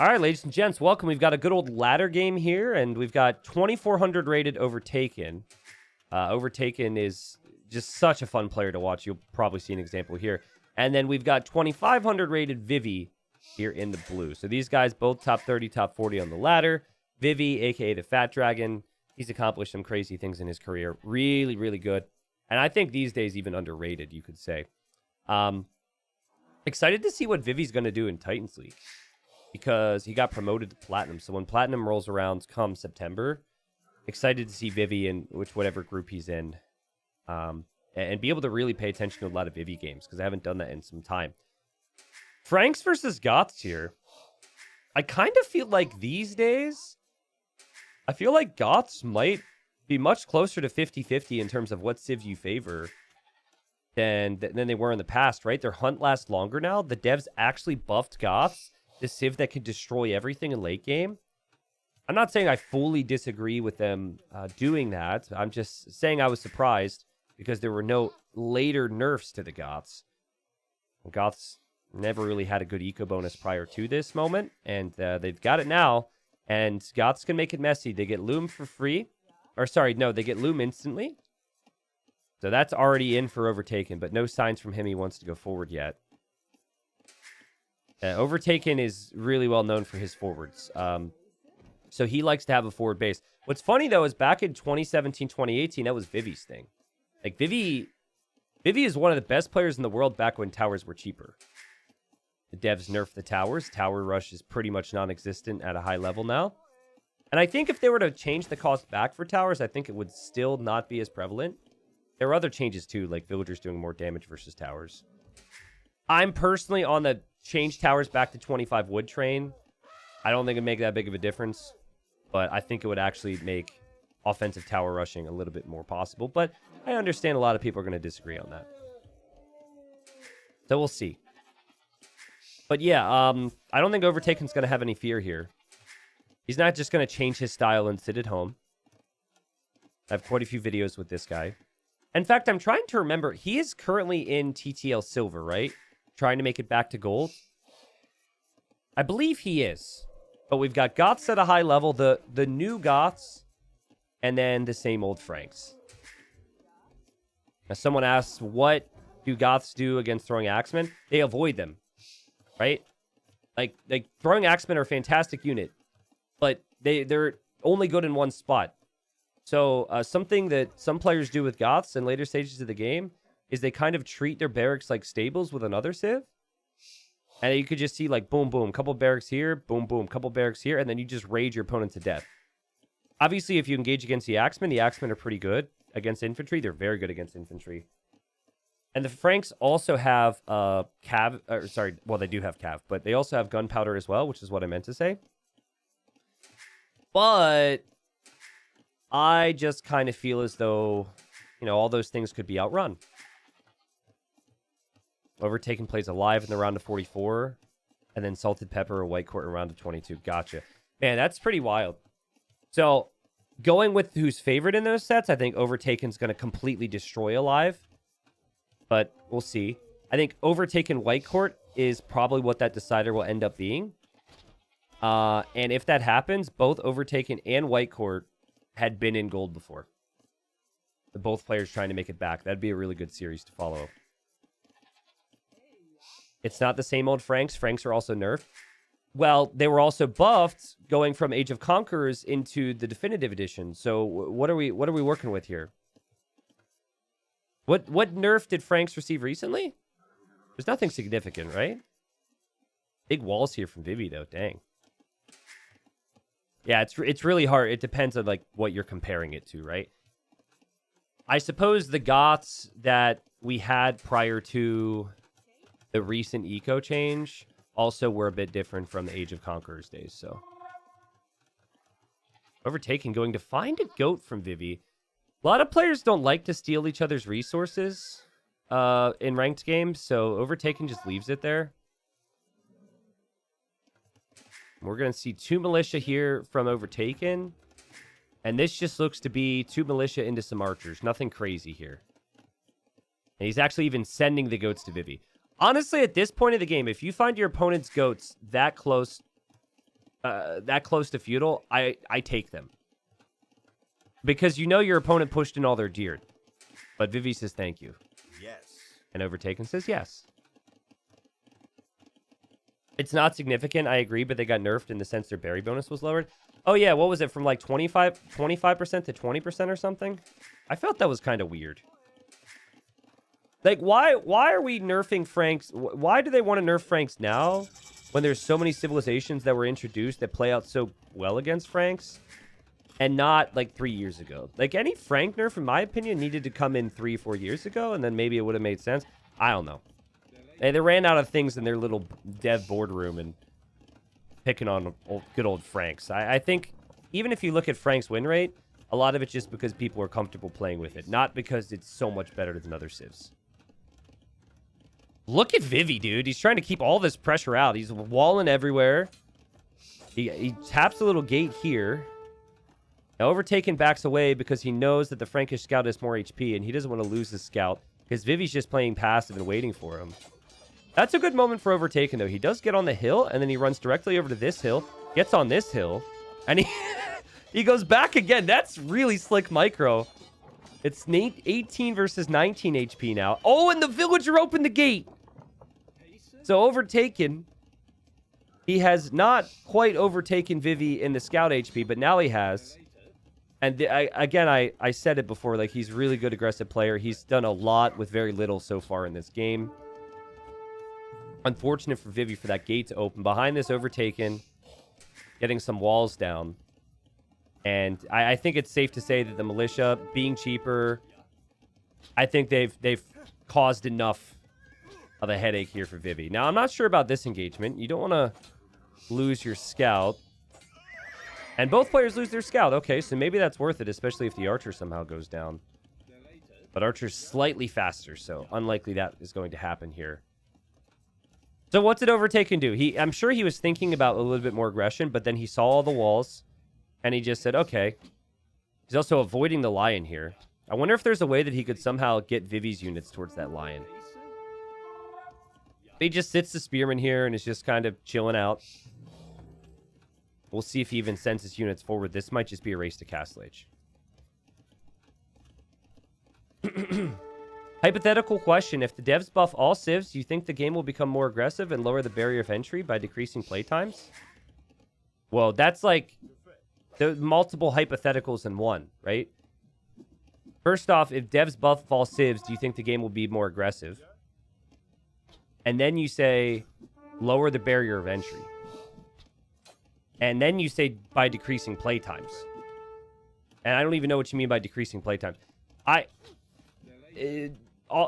All right, ladies and gents, welcome. We've got a good old ladder game here, and we've got 2,400 rated Overtaken. Overtaken is just such a fun player to watch. You'll probably see an example here. And then we've got 2,500 rated Vivi here in the blue. So these guys both top 30, top 40 on the ladder. Vivi, a.k.a. the Fat Dragon, he's accomplished some crazy things in his career. Really, really good. And I think these days even underrated, you could say. Excited to see what Vivi's going to do in Titans League, because he got promoted to Platinum. So when Platinum rolls around come September, excited to see Vivi in whatever group he's in, and be able to really pay attention to a lot of Vivi games, because I haven't done that in some time. Franks versus Goths here. I kind of feel like these days, I feel like Goths might be much closer to 50-50 in terms of what civ you favor than they were in the past, right? Their hunt lasts longer now. The devs actually buffed Goths, the civ that can destroy everything in late game. I'm not saying I fully disagree with them doing that. I'm just saying I was surprised because there were no later nerfs to the Goths. Goths never really had a good eco bonus prior to this moment, and they've got it now. And Goths can make it messy. They get Loom for free. Or sorry, no, they get Loom instantly. So that's already in for Overtaken, but no signs from him he wants to go forward yet. Overtaken is really well known for his forwards. So he likes to have a forward base. What's funny, though, is back in 2017, 2018, that was Vivi's thing. Like, Vivi is one of the best players in the world back when towers were cheaper. The devs nerfed the towers. Tower rush is pretty much non-existent at a high level now. And I think if they were to change the cost back for towers, I think it would still not be as prevalent. There are other changes, too, like villagers doing more damage versus towers. I'm personally on the change towers back to 25 wood train. I don't think it'd make that big of a difference, but I think it would actually make offensive tower rushing a little bit more possible. But I understand a lot of people are going to disagree on that. So we'll see. But yeah, I don't think Overtaken's going to have any fear here. He's not just going to change his style and sit at home. I have quite a few videos with this guy. In fact, I'm trying to remember. He is currently in TTL Silver, right? Trying to make it back to gold. I believe he is. But we've got Goths at a high level, the new Goths, and then the same old Franks. Now, someone asks, what do Goths do against throwing Axemen? They avoid them, right? Like throwing Axemen are a fantastic unit, but they're only good in one spot. So something that some players do with Goths in later stages of the game is they kind of treat their barracks like stables with another civ. And you could just see like boom, boom, couple barracks here, boom, boom, couple barracks here, and then you just rage your opponent to death. Obviously, if you engage against the Axemen are pretty good against infantry. They're very good against infantry. And the Franks also have cav, well, they do have cav, but they also have gunpowder as well, which is what I meant to say. But I just kind of feel as though, all those things could be outrun. Overtaken plays alive in the round of 44, and then Salted Pepper or White Court in round of 22. Gotcha. Man, that's pretty wild. So, going with who's favored in those sets, I think Overtaken's going to completely destroy Alive. But we'll see. I think Overtaken White Court is probably what that decider will end up being. And if that happens, both Overtaken and White Court had been in gold before. Both players trying to make it back. That'd be a really good series to follow. It's not the same old Franks. Franks are also nerfed. Well, they were also buffed going from Age of Conquerors into the Definitive Edition. So what are we working with here? What nerf did Franks receive recently? There's nothing significant, right? Big walls here from Vivi, though. Dang. Yeah, it's really hard. It depends on like what you're comparing it to, right? I suppose the Goths that we had prior to the recent eco change also were a bit different from the Age of Conquerors days, so. Overtaken going to find a goat from Vivi. A lot of players don't like to steal each other's resources in ranked games, so Overtaken just leaves it there. We're going to see 2 militia here from Overtaken. And this just looks to be 2 militia into some archers. Nothing crazy here. And he's actually even sending the goats to Vivi. Honestly, at this point of the game, if you find your opponent's goats that close that close to feudal, I take them. Because you know your opponent pushed in all their deer. But Vivi says thank you. Yes. And Overtaken says yes. It's not significant, I agree, but they got nerfed in the sense their berry bonus was lowered. Oh yeah, what was it, from like 25% to 20% or something? I felt that was kind of weird. Like, why are we nerfing Franks? Why do they want to nerf Franks now when there's so many civilizations that were introduced that play out so well against Franks? And not like 3 years ago. Like, any Frank nerf, in my opinion, needed to come in 3-4 years ago, and then maybe it would have made sense. I don't know. They ran out of things in their little dev boardroom and picking on good old Franks. I think even if you look at Frank's win rate, a lot of it's just because people are comfortable playing with it, not because it's so much better than other civs. Look at Vivi, dude. He's trying to keep all this pressure out. He's walling everywhere. He taps a little gate here. Now, Overtaken backs away because he knows that the Frankish scout has more HP, and he doesn't want to lose his scout because Vivi's just playing passive and waiting for him. That's a good moment for Overtaken, though. He does get on the hill, and then he runs directly over to this hill, gets on this hill, and he goes back again. That's really slick micro. It's 18 versus 19 HP now. Oh, and the villager opened the gate. So Overtaken, he has not quite overtaken Vivi in the scout HP, but now he has. And I said it before, like, he's a really good aggressive player. He's done a lot with very little so far in this game. Unfortunate for Vivi for that gate to open. Behind this, Overtaken, getting some walls down. And I think it's safe to say that the militia, being cheaper, I think they've caused enough of a headache here for Vivi. Now, I'm not sure about this engagement. You don't want to lose your scout. And both players lose their scout. Okay, so maybe that's worth it, especially if the archer somehow goes down. But archer's slightly faster, so unlikely that is going to happen here. So what did Overtaken do? I'm sure he was thinking about a little bit more aggression, but then he saw all the walls, and he just said, okay. He's also avoiding the lion here. I wonder if there's a way that he could somehow get Vivi's units towards that lion. He just sits the spearman here and is just kind of chilling out. We'll see if he even sends his units forward. This might just be a race to Castle Age. Hypothetical question. If the devs buff all civs, do you think the game will become more aggressive and lower the barrier of entry by decreasing playtimes? Well, that's like the multiple hypotheticals in one, right? First off, if devs buff all civs, do you think the game will be more aggressive? And then you say lower the barrier of entry. And then you say by decreasing playtimes. And I don't even know what you mean by decreasing playtimes.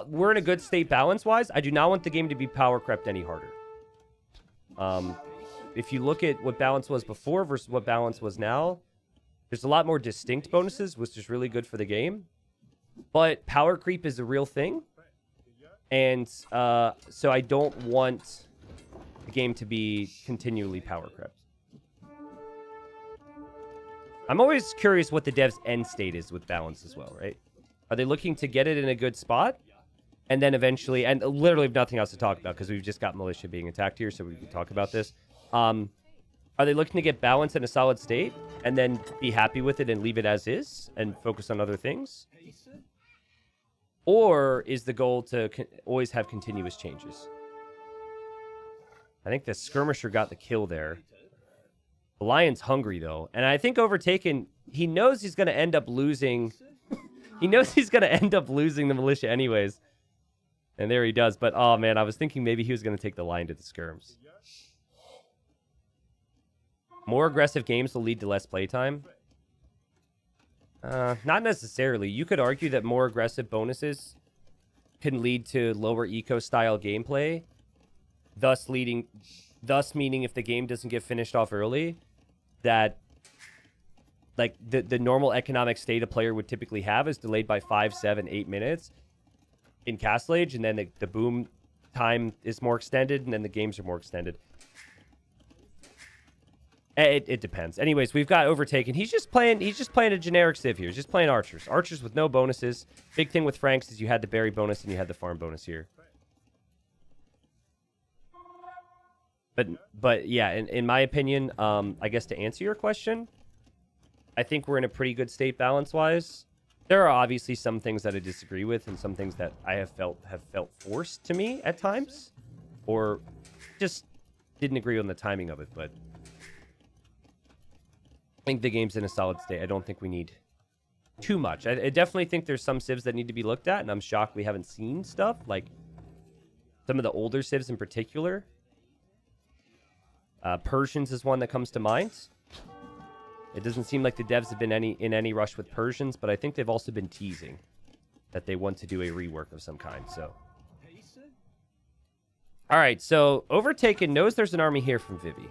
We're in a good state balance-wise. I do not want the game to be power crept any harder. If you look at what balance was before versus what balance was now, there's a lot more distinct bonuses, which is really good for the game. But power creep is a real thing. And so I don't want the game to be continually power crept. I'm always curious what the devs' end state is with balance as well, right? Are they looking to get it in a good spot? And then eventually, and literally have nothing else to talk about because we've just got militia being attacked here, so we can talk about this. Are they looking to get balance in a solid state and then be happy with it and leave it as is and focus on other things? Or is the goal to always have continuous changes? I think the skirmisher got the kill there. The lion's hungry, though. And I think Overtaken, he knows he's going to end up losing. He knows he's going to end up losing the militia anyways. And there he does. But, oh, man, I was thinking maybe he was going to take the lion to the skirms. More aggressive games will lead to less playtime. Not necessarily. You could argue that more aggressive bonuses can lead to lower eco-style gameplay. Thus meaning if the game doesn't get finished off early, that like the normal economic state a player would typically have is delayed by 5, 7, 8 minutes in Castle Age, and then the boom time is more extended, and then the games are more extended. It depends. Anyways, we've got Overtaken. He's just playing a generic civ here. He's just playing archers. Archers with no bonuses. Big thing with Franks is you had the berry bonus and you had the farm bonus here. But yeah, in my opinion, I guess to answer your question, I think we're in a pretty good state balance-wise. There are obviously some things that I disagree with and some things that I have felt forced to me at times, or just didn't agree on the timing of it, but I think the game's in a solid state. I don't think we need too much. I definitely think there's some civs that need to be looked at, and I'm shocked we haven't seen stuff, like some of the older civs in particular. Persians is one that comes to mind. It doesn't seem like the devs have been in any rush with Persians, but I think they've also been teasing that they want to do a rework of some kind. So, all right. So Overtaken knows there's an army here from Vivi,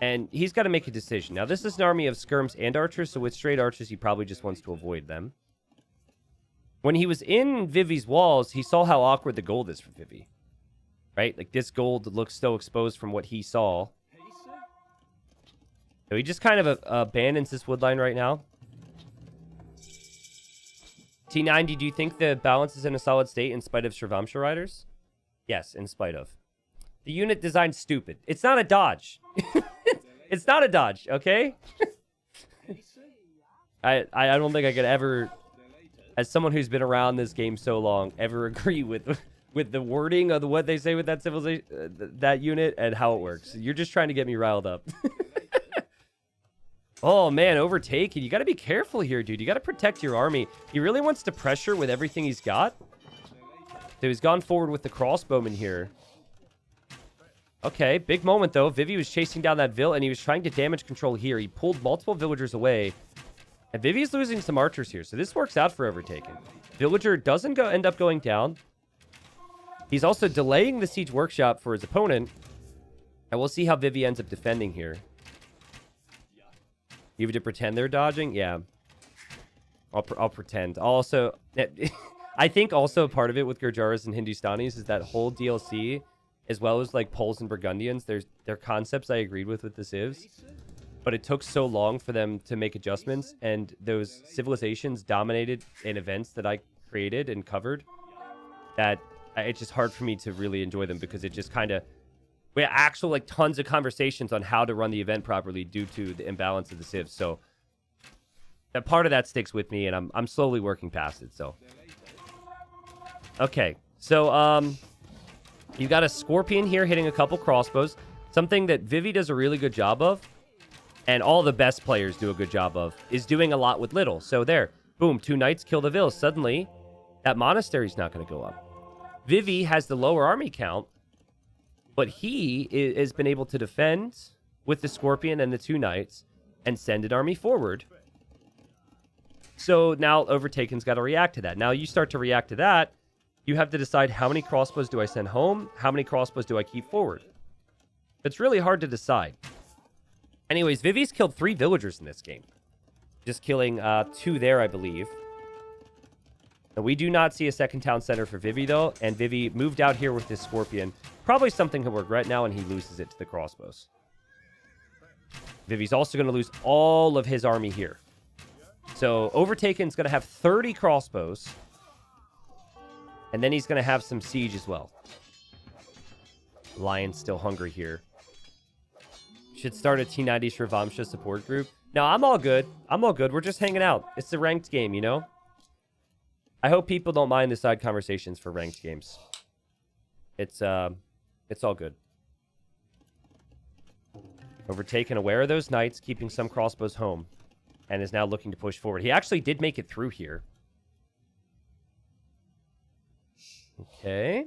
and he's got to make a decision. Now, this is an army of skirms and archers, so with straight archers, he probably just wants to avoid them. When he was in Vivi's walls, he saw how awkward the gold is for Vivi, right? Like, this gold looks so exposed from what he saw. So he just kind of abandons this wood line right now. T90, do you think the balance is in a solid state in spite of Shravamsha riders? Yes, in spite of. The unit design's stupid. It's not a dodge. It's not a dodge, okay? I don't think I could ever, as someone who's been around this game so long, ever agree with the wording of what they say with that civilization, that unit, and how it works. You're just trying to get me riled up. Oh, man, Overtaken. You got to be careful here, dude. You got to protect your army. He really wants to pressure with everything he's got. So he's gone forward with the crossbowman here. Okay, big moment, though. Vivi was chasing down that Vill, and he was trying to damage control here. He pulled multiple villagers away. And Vivi's losing some archers here, so this works out for Overtaken. Villager doesn't end up going down. He's also delaying the siege workshop for his opponent. And we'll see how Vivi ends up defending here. You have to pretend they're dodging? Yeah. I'll pretend. Also, I think also part of it with Gurjaras and Hindustanis is that whole DLC, as well as like Poles and Burgundians, they're concepts I agreed with the civs. But it took so long for them to make adjustments, and those civilizations dominated in events that I created and covered, that it's just hard for me to really enjoy them, because it just kind of... We had actual, like, tons of conversations on how to run the event properly due to the imbalance of the civs. So, that part of that sticks with me, and I'm slowly working past it, so. Okay, so, you got a Scorpion here hitting a couple crossbows. Something that Vivi does a really good job of, and all the best players do a good job of, is doing a lot with little. So there, boom, 2 knights kill the Vill. Suddenly, that monastery's not going to go up. Vivi has the lower army count, but he has been able to defend with the Scorpion and the 2 knights and send an army forward. So now Overtaken's got to react to that. Now you start to react to that, you have to decide, how many crossbows do I send home? How many crossbows do I keep forward? It's really hard to decide. Anyways, Vivi's killed 3 villagers in this game. Just killing 2 there, I believe. Now, we do not see a second town center for Vivi, though, and Vivi moved out here with this Scorpion. Probably something he'll regret now, and he loses it to the crossbows. Vivi's also going to lose all of his army here. So, Overtaken's going to have 30 crossbows, and then he's going to have some siege as well. Lion's still hungry here. Should start a T90 Shravamsha support group. No, I'm all good. I'm all good. We're just hanging out. It's a ranked game, you know? I hope people don't mind the side conversations for ranked games. It's all good. Overtaken, aware of those knights, keeping some crossbows home, and is now looking to push forward. He actually did make it through here. Okay.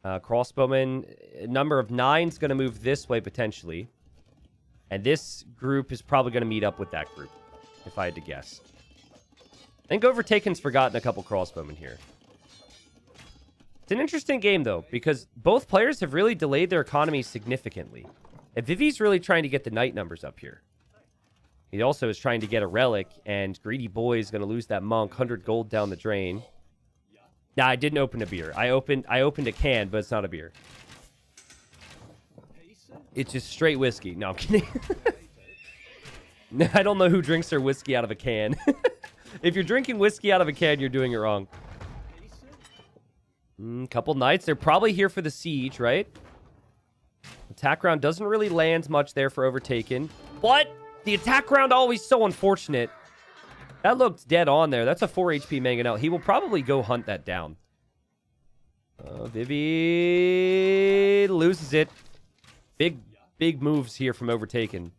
Crossbowman, number of 9's going to move this way potentially. And this group is probably going to meet up with that group, if I had to guess. I think Overtaken's forgotten a couple crossbowmen here. It's an interesting game, though, because both players have really delayed their economies significantly. And Vivi's really trying to get the knight numbers up here. He also is trying to get a relic, and Greedy Boy is going to lose that monk, 100 gold down the drain. Nah, I didn't open a beer. I opened a can, but it's not a beer. It's just straight whiskey. No, I'm kidding. I don't know who drinks their whiskey out of a can. If you're drinking whiskey out of a can, you're doing it wrong. Couple knights. They're probably here for the siege, right? Attack round doesn't really land much there for overtaken. What? The attack round always so unfortunate. That looked dead on there. That's a 4 HP mangonel. He will probably go hunt that down. Vivi loses it. Big moves here from overtaken.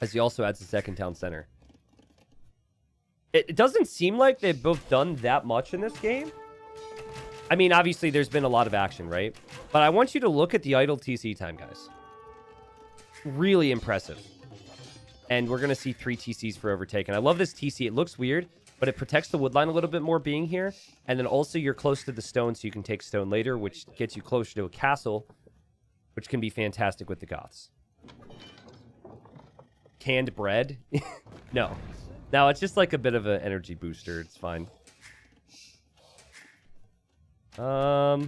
As he also adds the second town center. It doesn't seem like they've both done that much in this game. I mean, obviously, there's been a lot of action, right? But I want you to look at the idle TC time, guys. Really impressive. And we're going to see 3 TCs for overtaken. I love this TC. It looks weird, but it protects the woodline a little bit more being here. And then also you're close to the stone, so you can take stone later, which gets you closer to a castle, which can be fantastic with the Goths. Canned bread? No. No, it's just like a bit of an energy booster. It's fine. I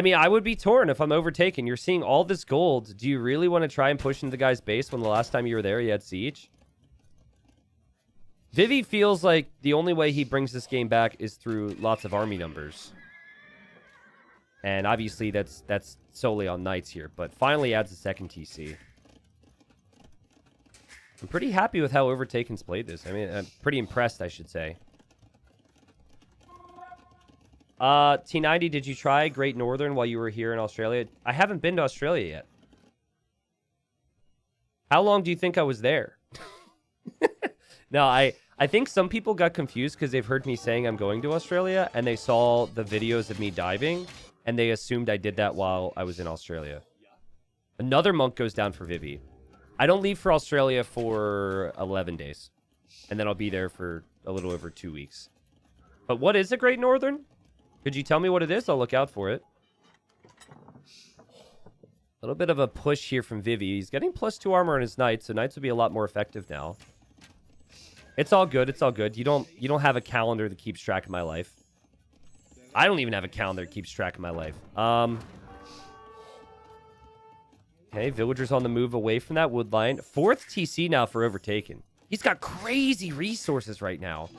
mean, I would be torn if I'm overtaken. You're seeing all this gold. Do you really want to try and push into the guy's base when the last time you were there, he had siege? Vivi feels like the only way he brings this game back is through lots of army numbers. And obviously, that's solely on knights here. But finally adds a second TC. I'm pretty happy with how Overtaken's played this. I mean, I'm pretty impressed, I should say. T90, did you try Great Northern while you were here in Australia? I haven't been to Australia yet. How long do you think I was there? No, I think some people got confused because they've heard me saying I'm going to Australia, and they saw the videos of me diving, and they assumed I did that while I was in Australia. Another monk goes down for Vivi. I don't leave for Australia for 11 days, and then I'll be there for a little over 2 weeks. But what is a Great Northern? Could you tell me what it is? I'll look out for it. A little bit of a push here from Vivi. He's getting +2 armor on his knights, so knights will be a lot more effective now. It's all good. It's all good. You don't have a calendar that keeps track of my life. I don't even have a calendar that keeps track of my life. Okay, villagers on the move away from that wood line. 4th TC now for Overtaken. He's got crazy resources right now.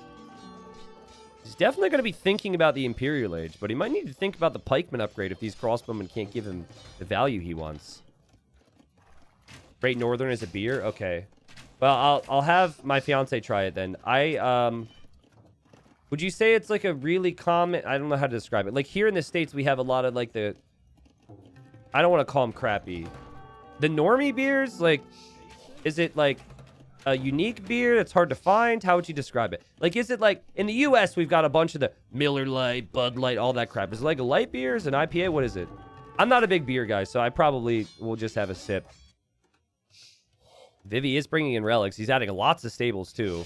He's definitely going to be thinking about the Imperial Age, but he might need to think about the pikeman upgrade if these crossbowmen can't give him the value he wants. Great Northern is a beer? Okay. Well, I'll have my fiance try it then. Would you say it's like a really common... I don't know how to describe it. Like here in the States, we have a lot of like the... I don't want to call them crappy. The normie beers, like... Is it like a unique beer that's hard to find? How would you describe it? Like, is it like... In the U.S., we've got a bunch of the Miller Lite, Bud Light, all that crap. Is it like a light beer? Is it an IPA? What is it? I'm not a big beer guy, so I probably will just have a sip. Vivi is bringing in relics. He's adding lots of stables, too.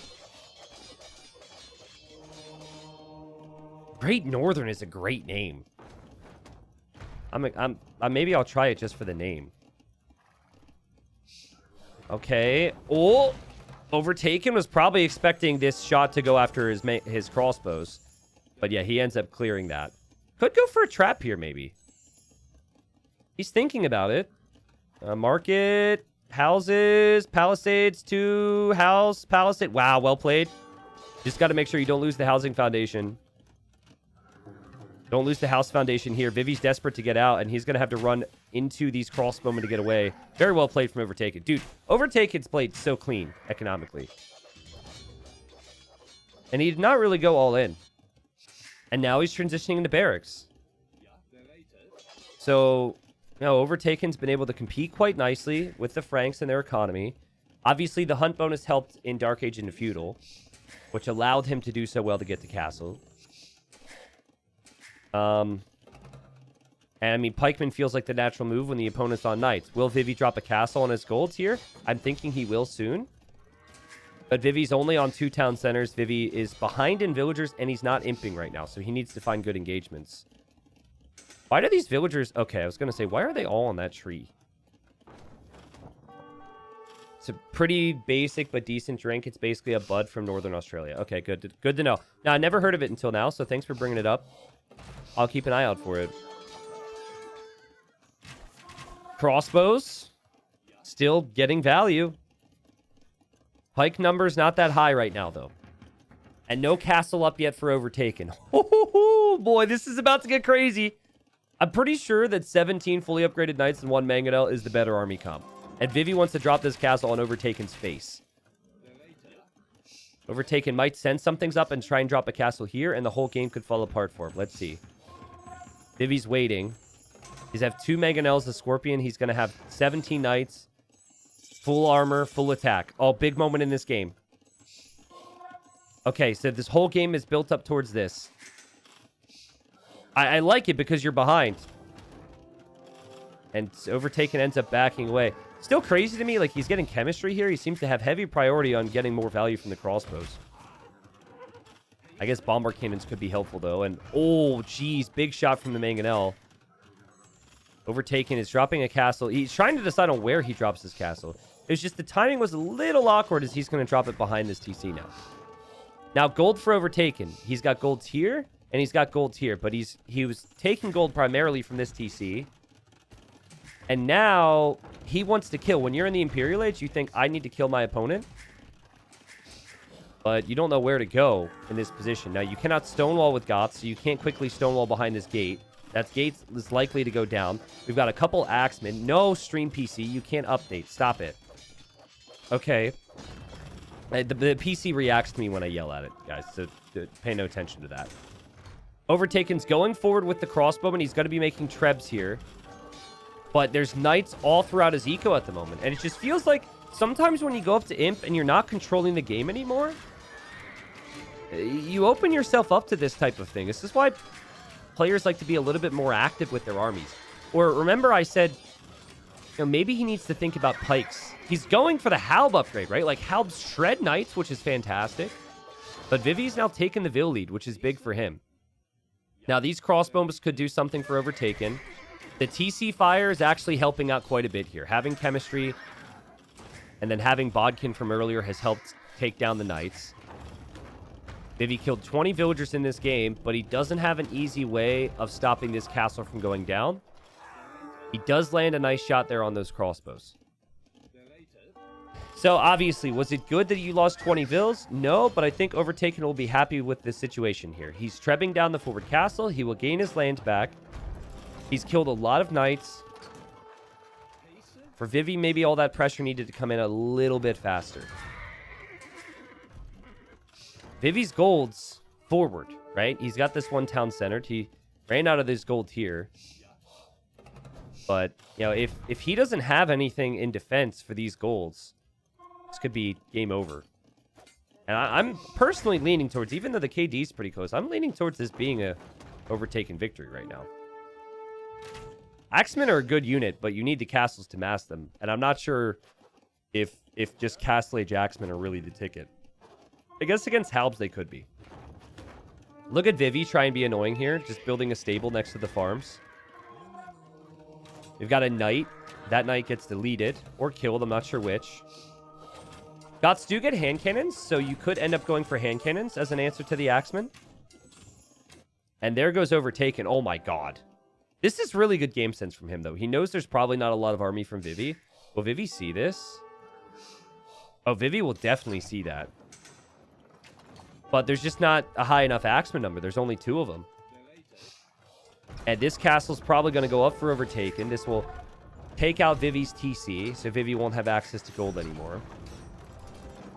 Great Northern is a great name. Maybe I'll try it just for the name. Okay. Oh! Overtaken was probably expecting this shot to go after his crossbows. But yeah, he ends up clearing that. Could go for a trap here, maybe. He's thinking about it. Market... Houses, palisades, 2 house, palisade. Wow, well played. Just got to make sure you don't lose the housing foundation. Don't lose the house foundation here. Vivi's desperate to get out, and he's going to have to run into these crossbowmen to get away. Very well played from Overtaken. Dude, Overtaken's played so clean economically. And he did not really go all in. And now he's transitioning into barracks. So... No, Overtaken's been able to compete quite nicely with the Franks and their economy. Obviously, the hunt bonus helped in Dark Age into Feudal, which allowed him to do so well to get to Castle. And I mean, Pikeman feels like the natural move when the opponent's on Knights. Will Vivi drop a castle on his golds here? I'm thinking he will soon. But Vivi's only on 2 town centers. Vivi is behind in villagers, and he's not imping right now, so he needs to find good engagements. Why do these villagers... Okay, I was going to say, why are they all on that tree? It's a pretty basic but decent drink. It's basically a bud from Northern Australia. Okay, good to know. Now, I never heard of it until now, so thanks for bringing it up. I'll keep an eye out for it. Crossbows. Still getting value. Pike numbers not that high right now, though. And no castle up yet for Overtaken. Oh, boy, this is about to get crazy. I'm pretty sure that 17 fully upgraded knights and 1 mangonel is the better army comp. And Vivi wants to drop this castle on Overtaken's face. Overtaken might send some things up and try and drop a castle here, and the whole game could fall apart for him. Let's see. Vivi's waiting. He's have 2 mangonels, a scorpion. He's going to have 17 knights. Full armor, full attack. Oh, big moment in this game. Okay, so this whole game is built up towards this. I like it because you're behind. And Overtaken ends up backing away. Still crazy to me, like, he's getting chemistry here. He seems to have heavy priority on getting more value from the crossbows. I guess bomber cannons could be helpful, though. And, oh, geez, big shot from the mangonel. Overtaken is dropping a castle. He's trying to decide on where he drops his castle. It's just the timing was a little awkward as he's going to drop it behind this TC now. Now, gold for Overtaken. He's got golds here, and he's got golds here. But he was taking gold primarily from this TC. And now he wants to kill. When you're in the Imperial Age, you think, I need to kill my opponent. But you don't know where to go in this position. Now, you cannot stonewall with Goths, so you can't quickly stonewall behind this gate. That gate is likely to go down. We've got a couple axemen. No stream PC. You can't update. Stop it. Okay. The PC reacts to me when I yell at it, guys, so pay no attention to that. Overtaken's going forward with the crossbowman. He's going to be making trebs here. But there's knights all throughout his eco at the moment. And it just feels like sometimes when you go up to Imp and you're not controlling the game anymore, you open yourself up to this type of thing. This is why players like to be a little bit more active with their armies. Or remember I said, you know, maybe he needs to think about pikes. He's going for the Halb upgrade, right? Like Halb's shred knights, which is fantastic. But Vivi's now taken the Vil lead, which is big for him. Now these crossbows could do something for Overtaken. The TC fire is actually helping out quite a bit here. Having chemistry and then having Bodkin from earlier has helped take down the knights. Vivi killed 20 villagers in this game, but he doesn't have an easy way of stopping this castle from going down. He does land a nice shot there on those crossbows. So, obviously, was it good that you lost 20 vills? No, but I think Overtaken will be happy with this situation here. He's trebbing down the forward castle. He will gain his land back. He's killed a lot of knights. For Vivi, maybe all that pressure needed to come in a little bit faster. Vivi's gold's forward, right? He's got this one town centered. He ran out of this gold here. But, you know, if he doesn't have anything in defense for these golds, this could be game over. And I'm personally leaning towards, even though the KD is pretty close, I'm leaning towards this being a Overtaken victory right now. Axemen are a good unit, but you need the castles to mass them. And I'm not sure if just Castle Age Axemen are really the ticket. I guess against Halbs they could be. Look at Vivi try and be annoying here, just building a stable next to the farms. We've got a knight. That knight gets deleted or killed, I'm not sure which. Goths do get hand cannons, so you could end up going for hand cannons as an answer to the Axemen. And there goes Overtaken. Oh my god. This is really good game sense from him, though. He knows there's probably not a lot of army from Vivi. Will Vivi see this? Oh, Vivi will definitely see that. But there's just not a high enough Axeman number. There's only 2 of them. And this castle's probably going to go up for Overtaken. This will take out Vivi's TC, so Vivi won't have access to gold anymore.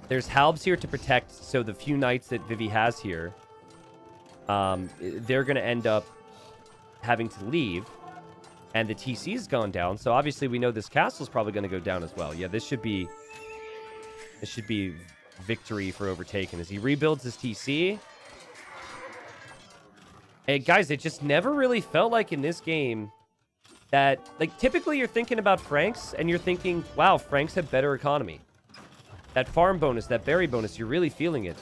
There's Halbs here to protect, so the few knights that Vivi has here, they're going to end up having to leave. And the TC's gone down, so obviously we know this castle's probably going to go down as well. Yeah, this should be victory for Overtaken as he rebuilds his TC. Hey, guys, it just never really felt like in this game that, like, typically you're thinking about Franks, and you're thinking, wow, Franks have better economy. That farm bonus, that berry bonus, you're really feeling it.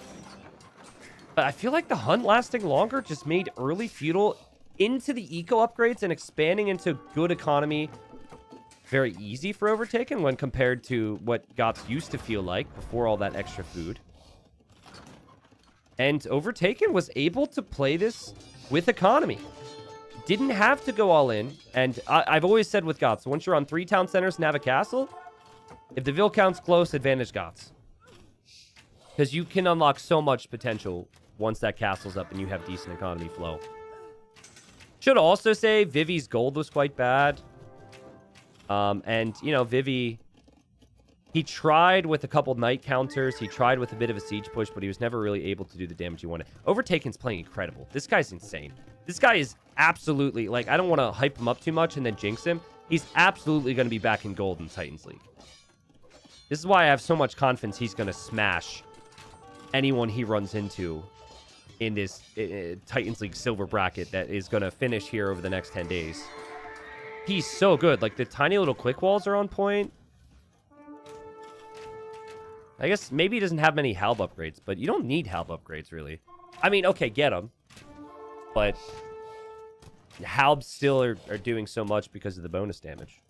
But I feel like the hunt lasting longer just made early feudal into the eco upgrades and expanding into good economy very easy for Overtaken when compared to what Goths used to feel like before all that extra food. And Overtaken was able to play this with economy. Didn't have to go all in. And I've always said with Goths, once you're on 3 town centers and have a castle, if the Vil count's close, advantage Goths. Because you can unlock so much potential once that castle's up and you have decent economy flow. Should also say Vivi's gold was quite bad. And, you know, Vivi, he tried with a couple knight counters. He tried with a bit of a siege push, but he was never really able to do the damage he wanted. Overtaken's playing incredible. This guy's insane. This guy is absolutely, like, I don't want to hype him up too much and then jinx him. He's absolutely going to be back in gold in Titans League. This is why I have so much confidence he's going to smash anyone he runs into in this Titans League silver bracket that is going to finish here over the next 10 days. He's so good. Like, the tiny little quick walls are on point. I guess maybe he doesn't have many Halb upgrades, but you don't need Halb upgrades, really. I mean, okay, get them. But Halbs still are doing so much because of the bonus damage.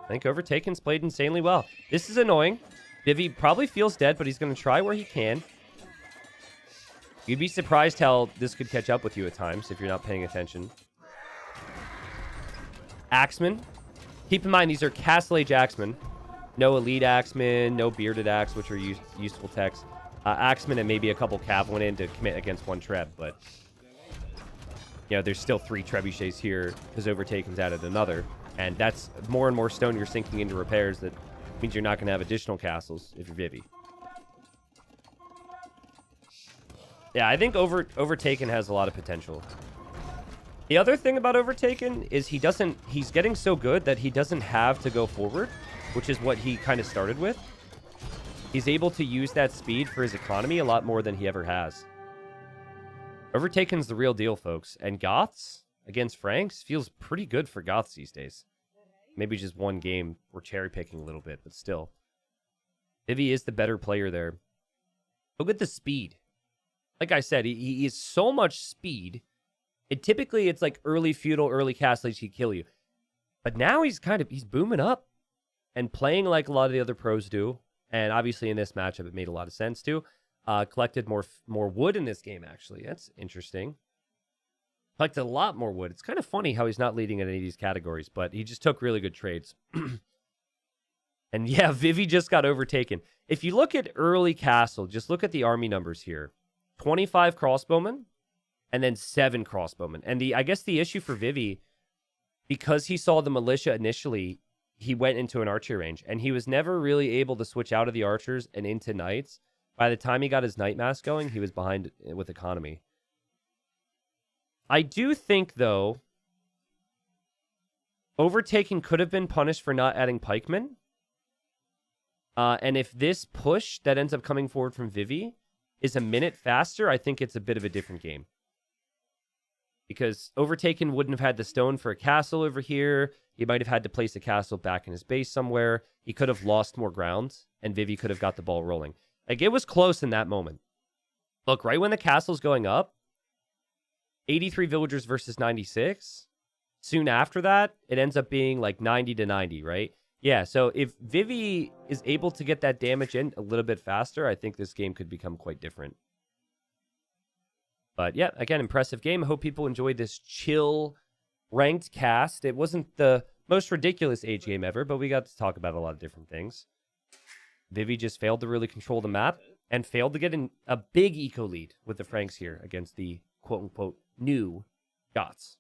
I think Overtaken's played insanely well. This is annoying. Vivi probably feels dead, but he's going to try where he can. You'd be surprised how this could catch up with you at times if you're not paying attention. Axemen. Keep in mind, these are Castle Age Axemen. No Elite Axemen, no Bearded Axe, which are useful techs. Axemen and maybe a couple Cav went in to commit against one Treb, but... You know, there's still 3 Trebuchets here because Overtaken's added another. And that's more and more stone you're sinking into repairs. That means you're not going to have additional castles if you're Vivi. Yeah, I think Overtaken has a lot of potential. The other thing about Overtaken is he's getting so good that he doesn't have to go forward, which is what he kind of started with. He's able to use that speed for his economy a lot more than he ever has. Overtaken's the real deal, folks. And Goths against Franks feels pretty good for Goths these days. Maybe just one game. We're cherry picking a little bit, but still. Vivi is the better player there. Look at the speed. Like I said, he is so much speed. Typically, it's like early feudal, early Castle Age, he'd kill you. But now he's booming up and playing like a lot of the other pros do. And obviously in this matchup, it made a lot of sense too. Collected more wood in this game, actually. That's interesting. Collected a lot more wood. It's kind of funny how he's not leading in any of these categories, but he just took really good trades. And yeah, Vivi just got overtaken. If you look at early Castle, just look at the army numbers here. 25 crossbowmen and then 7 crossbowmen. And I guess the issue for Vivi, because he saw the militia initially, he went into an archer range, and he was never really able to switch out of the archers and into knights. By the time he got his Knight Mask going, he was behind with economy. I do think, though, Overtaking could have been punished for not adding pikemen. And if this push that ends up coming forward from Vivi is a minute faster, I think it's a bit of a different game. Because Overtaken wouldn't have had the stone for a castle over here. He might have had to place a castle back in his base somewhere. He could have lost more ground, and Vivi could have got the ball rolling. Like, it was close in that moment. Look, right when the castle's going up, 83 villagers versus 96. Soon after that, it ends up being like 90 to 90, right? Yeah, so if Vivi is able to get that damage in a little bit faster, I think this game could become quite different. But yeah, again, impressive game. I hope people enjoyed this chill ranked cast. It wasn't the most ridiculous age game ever, but we got to talk about a lot of different things. Vivi just failed to really control the map and failed to get in a big eco lead with the Franks here against the quote-unquote new Goths.